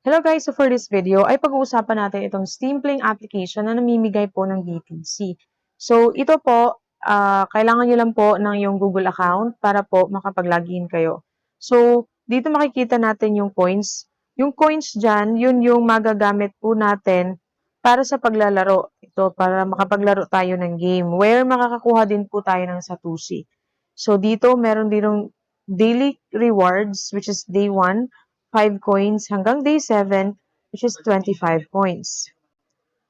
Hello guys! So for this video ay pag-uusapan natin itong simpleng application na namimigay po ng BTC. So ito po, kailangan nyo lang po ng yung Google account para po makapag-login kayo. So dito makikita natin yung coins. Yung coins dyan, yun yung magagamit po natin para sa paglalaro. Ito, para makapaglaro tayo ng game where makakakuha din po tayo ng Satoshi. So dito meron din daily rewards which is day 1. 5 coins hanggang day 7, which is 25 coins.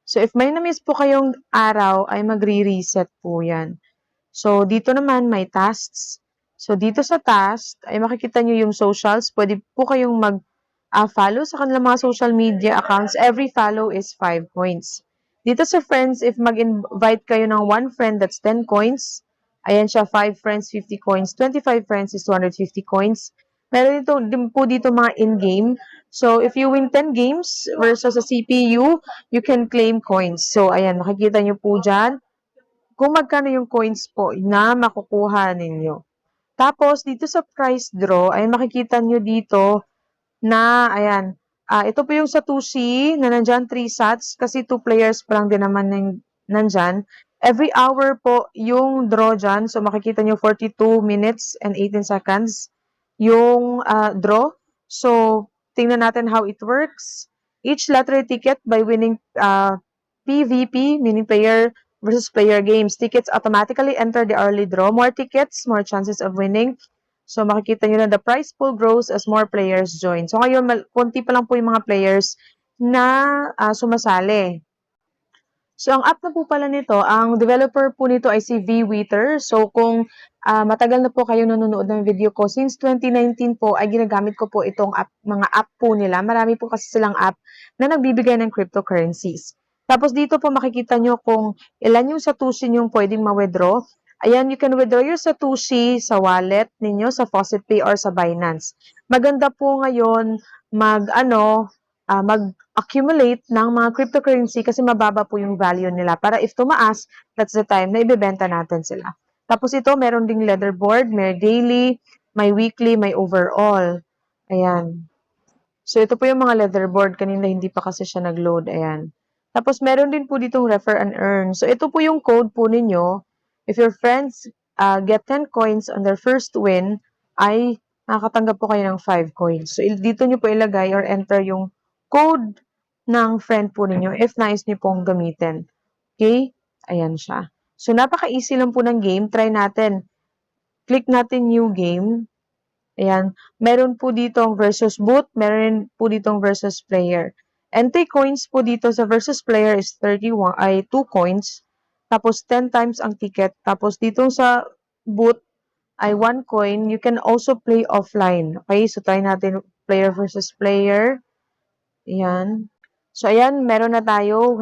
So, if may na-miss po kayong araw, ay magre-reset po yan. So, dito naman may tasks. So, dito sa task, ay makikita nyo yung socials. Pwede po kayong mag-follow sa kanilang mga social media accounts. Every follow is 5 coins. Dito sa friends, if mag-invite kayo ng 1 friend, that's 10 coins. Ayan siya, 5 friends, 50 coins. 25 friends is 250 coins. Meron din po dito mga in-game. So, if you win 10 games versus sa CPU, you can claim coins. So, ayan, makikita nyo po dyan kung magkano yung coins po na makukuha ninyo. Tapos, dito sa prize draw, ay makikita nyo dito na, ayan, ito po yung Satoshi na nandyan, 3 sats, kasi 2 players pa lang din naman nandyan. Every hour po yung draw dyan. So, makikita nyo 42 minutes and 18 seconds yung draw. So, tingnan natin how it works. Each lottery ticket by winning PVP, meaning player versus player games. Tickets automatically enter the early draw. More tickets, more chances of winning. So, makikita nyo na the prize pool grows as more players join. So, ngayon, konti pa lang po yung mga players na sumasali. So, ang app na po pala nito, ang developer po nito ay si VWeather. So, kung matagal na po kayo nanonood ng video ko, since 2019 po ay ginagamit ko po itong app, mga app po nila. Marami po kasi silang app na nagbibigay ng cryptocurrencies. Tapos dito po makikita nyo kung ilan yung Satoshi yung pwedeng ma-withdraw. Ayan, you can withdraw your Satoshi sa wallet ninyo, sa FaucetPay or sa Binance. Maganda po ngayon mag-accumulate ng mga cryptocurrency kasi mababa po yung value nila. Para if tumaas, that's the time na ibebenta natin sila. Tapos ito, meron ding leaderboard, may daily, may weekly, may overall. Ayan. So, ito po yung mga leaderboard. Kanina hindi pa kasi siya nag-load. Ayan. Tapos, meron din po ditong refer and earn. So, ito po yung code po ninyo. If your friends get 10 coins on their first win, ay nakakatanggap po kayo ng 5 coins. So, dito nyo po ilagay or enter yung code ng friend po ninyo if nais nyo pong gamitin. Okay? Ayan siya. So, napaka-easy lang po ng game. Try natin. Click natin new game. Ayan. Meron po ditong versus boot. Meron po ditong versus player. Entry coins po dito sa versus player is 2 coins. Tapos, 10 times ang ticket. Tapos, dito sa boot ay 1 coin. You can also play offline. Okay? So, try natin player versus player. Ayan. So, ayan, meron na tayo.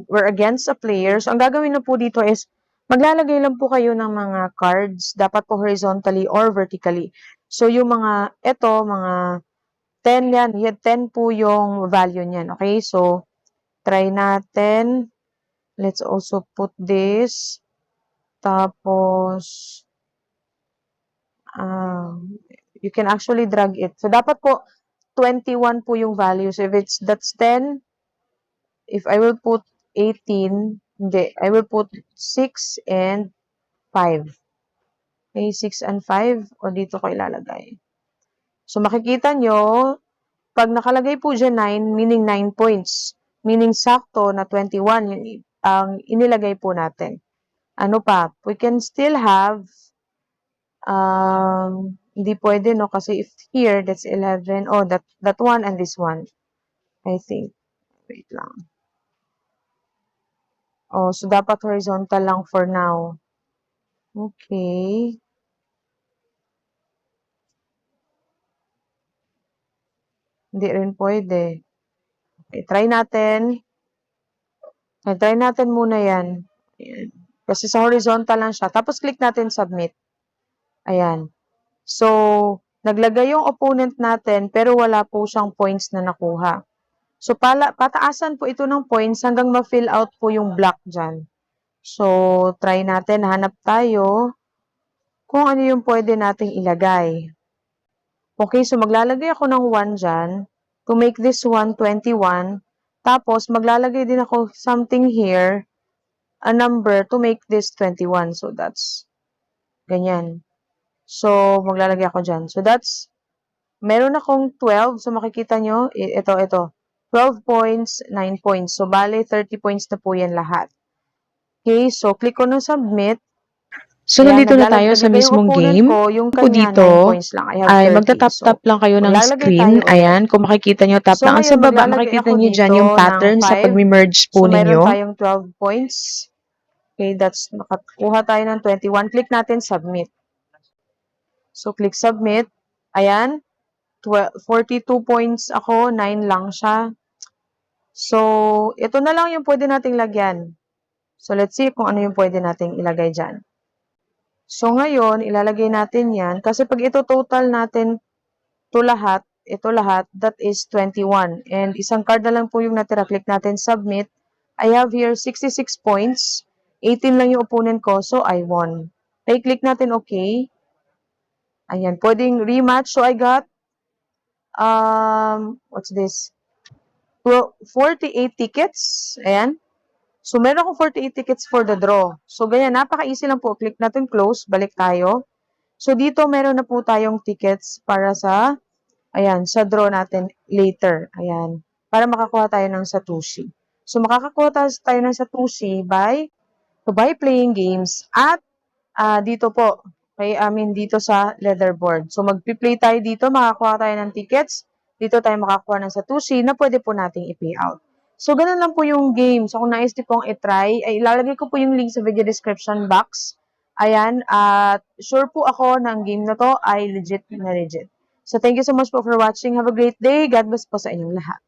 We're against a player. So, ang gagawin na po dito is, maglalagay lang po kayo ng mga cards. Dapat po horizontally or vertically. So, yung mga 10 yan. 10 po yung value niyan. Okay? So, try natin. Let's also put this. Tapos, you can actually drag it. So, dapat po, 21 po yung value. So, if that's 10, if I will put 18, hindi, I will put 6 and 5. Okay, 6 and 5, o dito ko ilalagay. So, makikita nyo, pag nakalagay po dyan 9, meaning 9 points. Meaning sakto na 21 yung ang inilagay po natin. Ano pa? We can still have, hindi pwede, no? Kasi if here, that's 11. Oh, that one and this one. I think. Wait lang. Oh, so dapat horizontal lang for now. Okay. Hindi rin pwede. Okay, try natin. Okay, try natin muna yan. Ayan. Kasi sa horizontal lang siya. Tapos click natin submit. Ayan. So, naglagay yung opponent natin pero wala po siyang points na nakuha. So, pataasan po ito ng points hanggang ma-fill out po yung block dyan. So, try natin. Hanap tayo kung ano yung pwede nating ilagay. Okay, so maglalagay ako ng 1 dyan. to make this one 21. Tapos, maglalagay din ako something here, a number to make this 21. So, that's ganyan. So, maglalagay ako dyan. So, that's, meron akong 12. So, makikita nyo, ito. 12 points, 9 points. So, bale, 30 points na po yan lahat. Okay, so, click ko ng submit. So, Ayan, nandito na tayo sa naglalagay yung mismong opponent game. ko, yung Po kanya, 9 dito points lang. I have ay 30. magta-tap-tap So, lang kayo ng maglalagay tayo screen. ulit. Ayan, kung makikita nyo, tap So, lang. Ang sa ngayon, baba, maglalagay makikita ako nyo dyan dito yung ng pattern sa 5. pag-merge po So, meron ninyo. tayong 12 points. Okay, that's, nakakuha tayo ng 21. Click natin submit. So, click submit. Ayan, 42 points ako, 9 lang siya. So, ito na lang yung pwede nating lagyan. So, let's see kung ano yung pwede nating ilagay dyan. So, ngayon, ilalagay natin yan. Kasi pag ito total natin, ito lahat, that is 21. And isang card na lang po yung natira. Click natin submit. I have here 66 points. 18 lang yung opponent ko, so I won. Okay, click natin okay. Ayan, pwedeng rematch. So, I got, what's this? 48 tickets. Ayan. So, meron akong 48 tickets for the draw. So, ganyan, napaka-easy lang po. Click natin close, balik tayo. So, dito meron na po tayong tickets para sa, ayan, sa draw natin later. Ayan. Para makakuha tayo ng Satoshi. So, makakakuha tayo ng Satoshi by playing games at dito po. Okay, dito sa leaderboard. So, mag-play tayo dito, makakuha tayo ng tickets. Dito tayo makakuha ng Satoshi na pwede po nating i-pay out. So, ganun lang po yung game. So, kung nais niyo pong i-try, ay ilalagay ko po yung link sa video description box. Ayan, at sure po ako na ang game na to ay legit na legit. So, thank you so much po for watching. Have a great day. God bless po sa inyong lahat.